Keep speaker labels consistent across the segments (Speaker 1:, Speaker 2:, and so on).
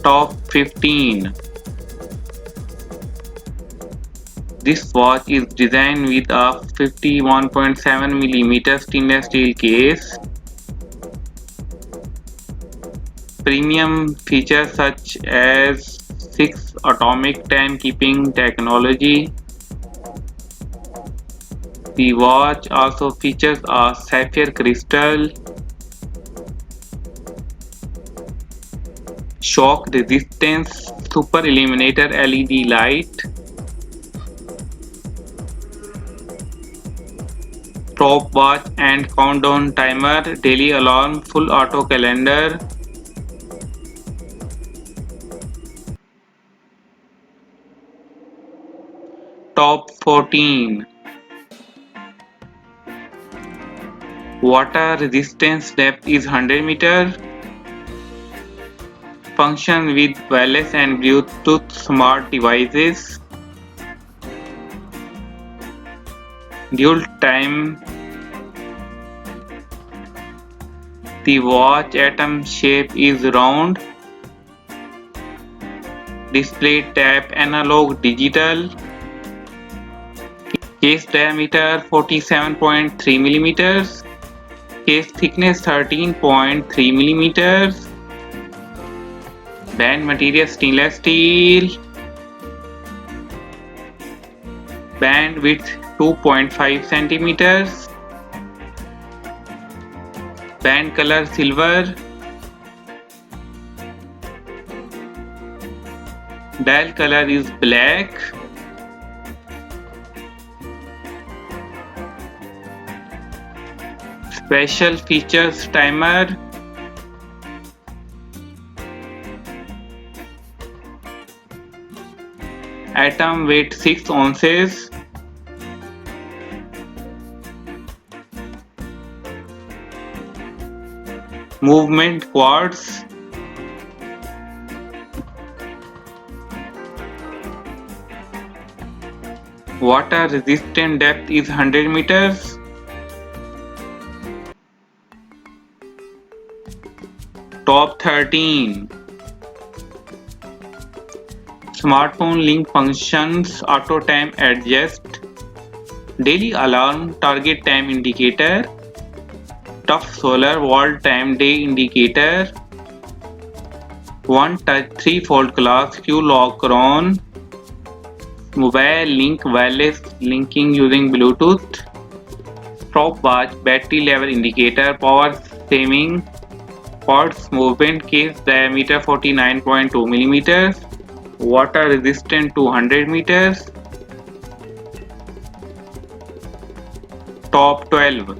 Speaker 1: Top 15. This watch is designed with a 51.7 mm stainless steel case. Premium features such as 6 atomic timekeeping technology. The watch also features a sapphire crystal, shock resistance super illuminator LED light, stopwatch and countdown timer, daily alarm, full auto calendar. Top 14. Water resistance depth is 100 meter. Function with wireless and Bluetooth smart devices. Dual time. The watch atom shape is round. Display type analog digital. Case diameter 47.3 mm. Case thickness 13.3 mm. Band material stainless steel. Band width 2.5 cm. Band color silver. Dial color is black. Special features timer. Atom weight 6 ounces. Movement quartz. Water resistant depth is 100 meters. Top 13. Smartphone link functions, auto time adjust, daily alarm, target time indicator, tough solar wall time day indicator, one touch 3-fold glass Q lock on, mobile link wireless linking using Bluetooth, stopwatch battery level indicator, power saving, quartz movement case diameter 49.2 mm, water resistant to 100 meters. Top 12.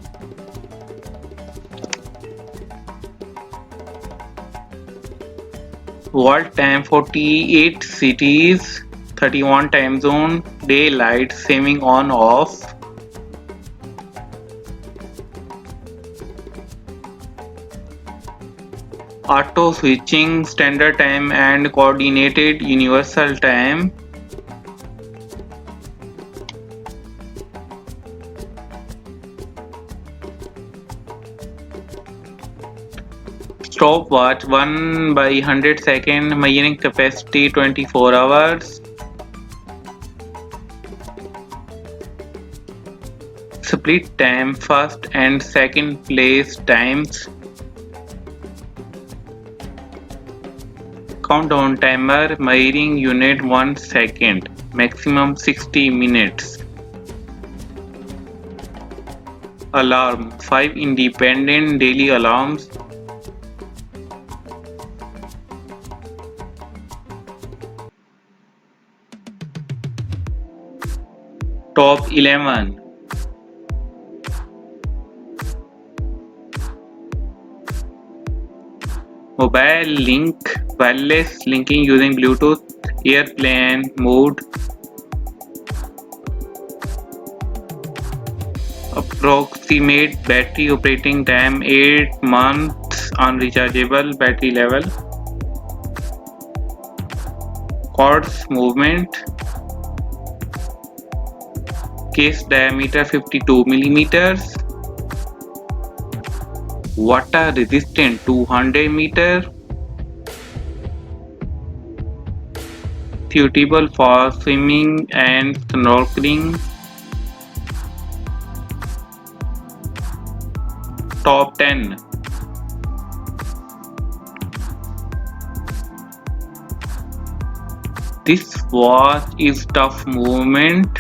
Speaker 1: World time 48 cities, 31 time zone, daylight saving on off. Auto switching, standard time and coordinated universal time. Stopwatch 1/100 second, measuring capacity 24 hours. Split time, first and second place times. Countdown timer, measuring unit 1 second, maximum 60 minutes. Alarm, 5 independent daily alarms. Top 11. Mobile link, wireless linking using Bluetooth, airplane mode. Approximate battery operating time 8 months on rechargeable battery level. Quartz movement. Case diameter 52 millimeters. Water resistant 200 meter. suitable for swimming and snorkeling. Top 10. This watch is tough movement.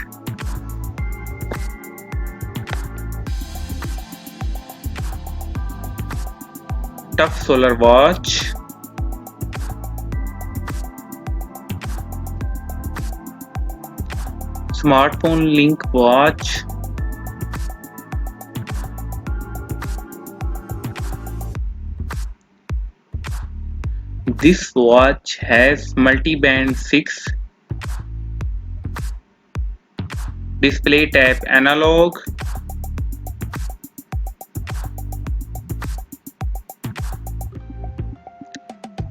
Speaker 1: Tough solar watch. Smartphone link watch. This watch has multi-band 6 display type analog.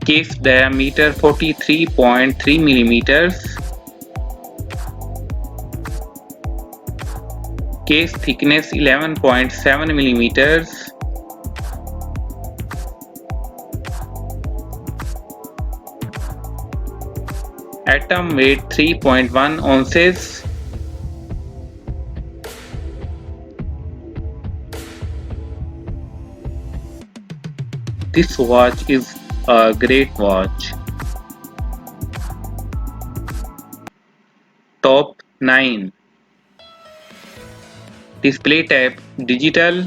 Speaker 1: Case diameter 43.3 millimeters. Case thickness 11.7 millimeters. Atom weight 3.1 ounces. This watch is a great watch. Top 9. Display type digital.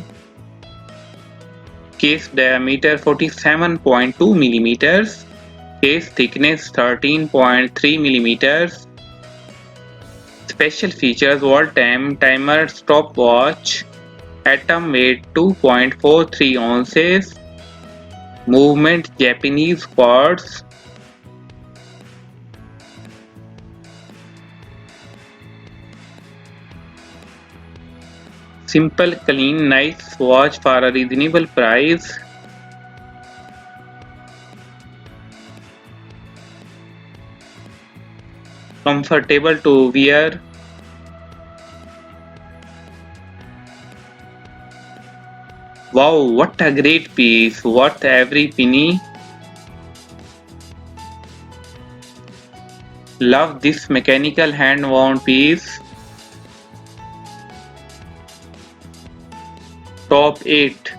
Speaker 1: Case diameter 47.2 millimeters. Case thickness 13.3 millimeters. Special features: wall time, timer, stopwatch. Atom weight 2.43 ounces. Movement Japanese quartz. Simple, clean, nice watch for a reasonable price. Comfortable to wear. Wow, what a great piece, worth every penny. Love this mechanical hand-wound piece. Top 8.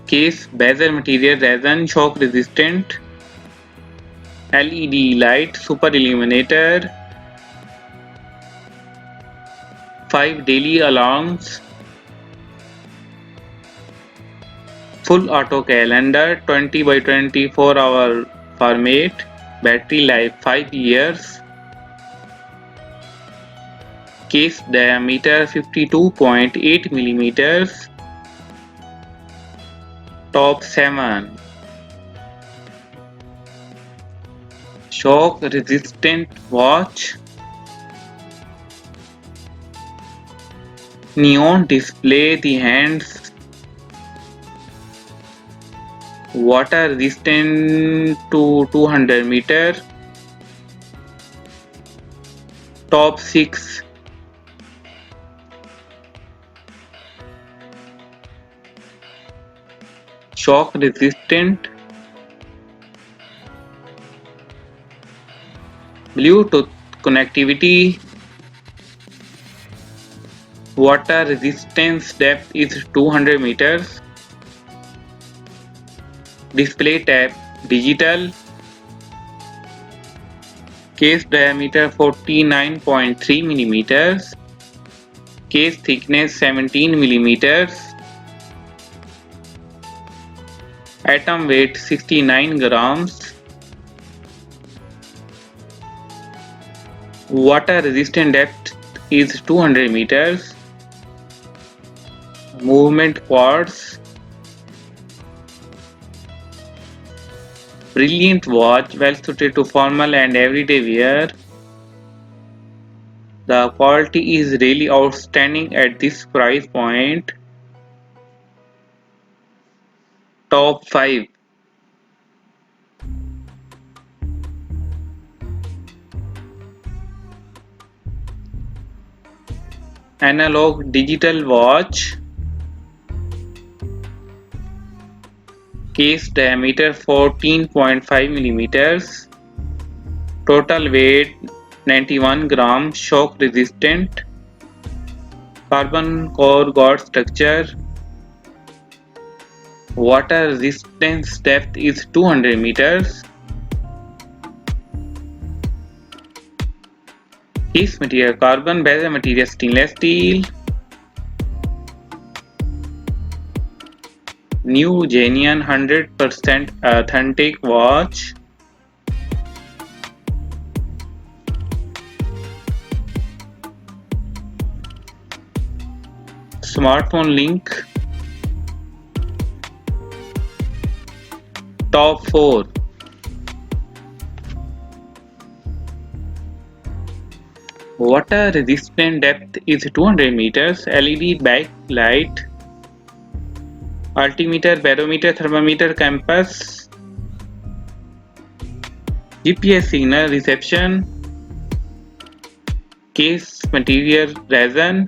Speaker 1: Case bezel material resin, shock resistant. LED light, super illuminator. 5 daily alarms. Full auto calendar, 20 by 24 hour format. Battery life 5 years. Case diameter 52.8 millimeters. Top 7. Shock resistant watch. Neon display the hands. Water resistant to 200 meter. Top 6. Shock resistant. Bluetooth connectivity. Water resistance depth is 200 meters. Display type digital. Case diameter 49.3 millimeters. Case thickness 17 millimeters. Atom weight 69 grams. Water resistant depth is 200 meters. Movement quartz. Brilliant watch, well suited to formal and everyday wear. The quality is really outstanding at this price point. Top 5. Analog digital watch. Case diameter 14.5 millimeters. Total weight 91 grams. Shock resistant. Carbon core god structure. Water resistance depth is 200 meters. Case material carbon. Bezel material stainless steel. New genuine 100% authentic watch. Smartphone link. Top 4. Water resistant depth is 200 meters. LED backlight. Altimeter, barometer, thermometer, compass. GPS signal reception. Case material resin.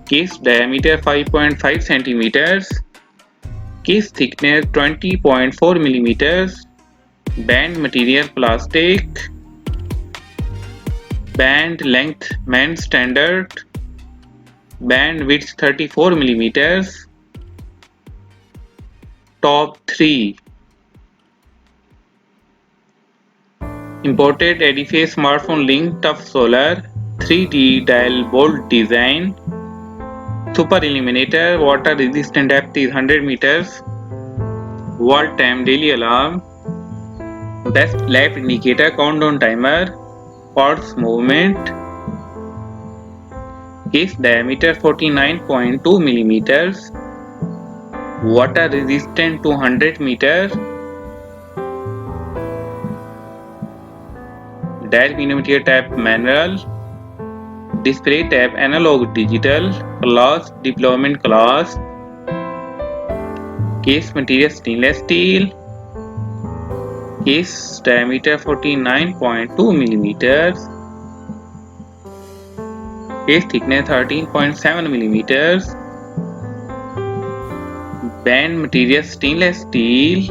Speaker 1: Case diameter 5.5 centimeters. Case thickness 20.4 millimeters. Band material plastic. Band length men's standard. Band width 34 millimeters. Top 3. Imported Edifice Smartphone Link Tough Solar 3D dial bolt design. Super Illuminator. Water resistant depth is 100 meters. Wall time daily alarm. Best lap indicator countdown timer. Quartz movement. Case diameter 49.2 millimeters. Water resistant to 100 meters. Dial millimeter type manual. Display type analog digital. Class deployment class. Case material stainless steel. Case diameter 49.2 millimeters. Case thickness 13.7 millimeters. Band material stainless steel.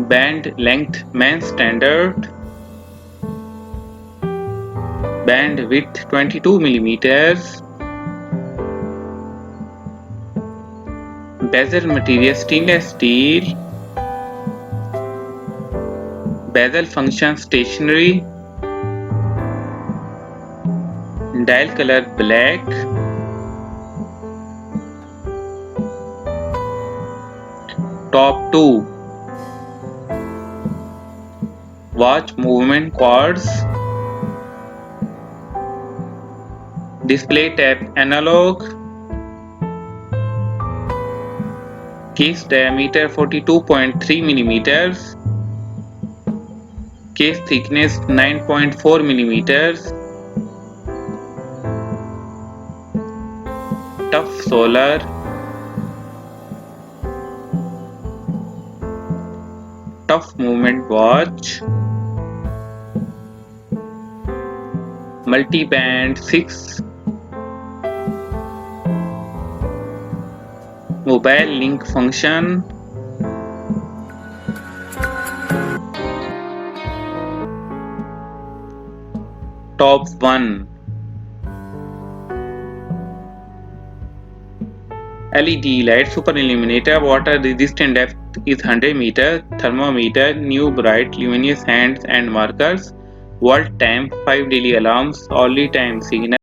Speaker 1: Band length men's standard. Band width 22 millimeters. Bezel material stainless steel. Bezel function stationary. Dial color black. Top 2. Watch movement quartz. Display type analog. Case diameter 42.3 millimeters. Case thickness 9.4 millimeters. Tough solar. Tough movement watch. Multi-band 6. Mobile link function. Top 1. LED light super illuminator. Water resistant depth is 100 meters. Thermometer. New bright luminous hands and markers. Wall time 5 daily alarms. Hourly time signal.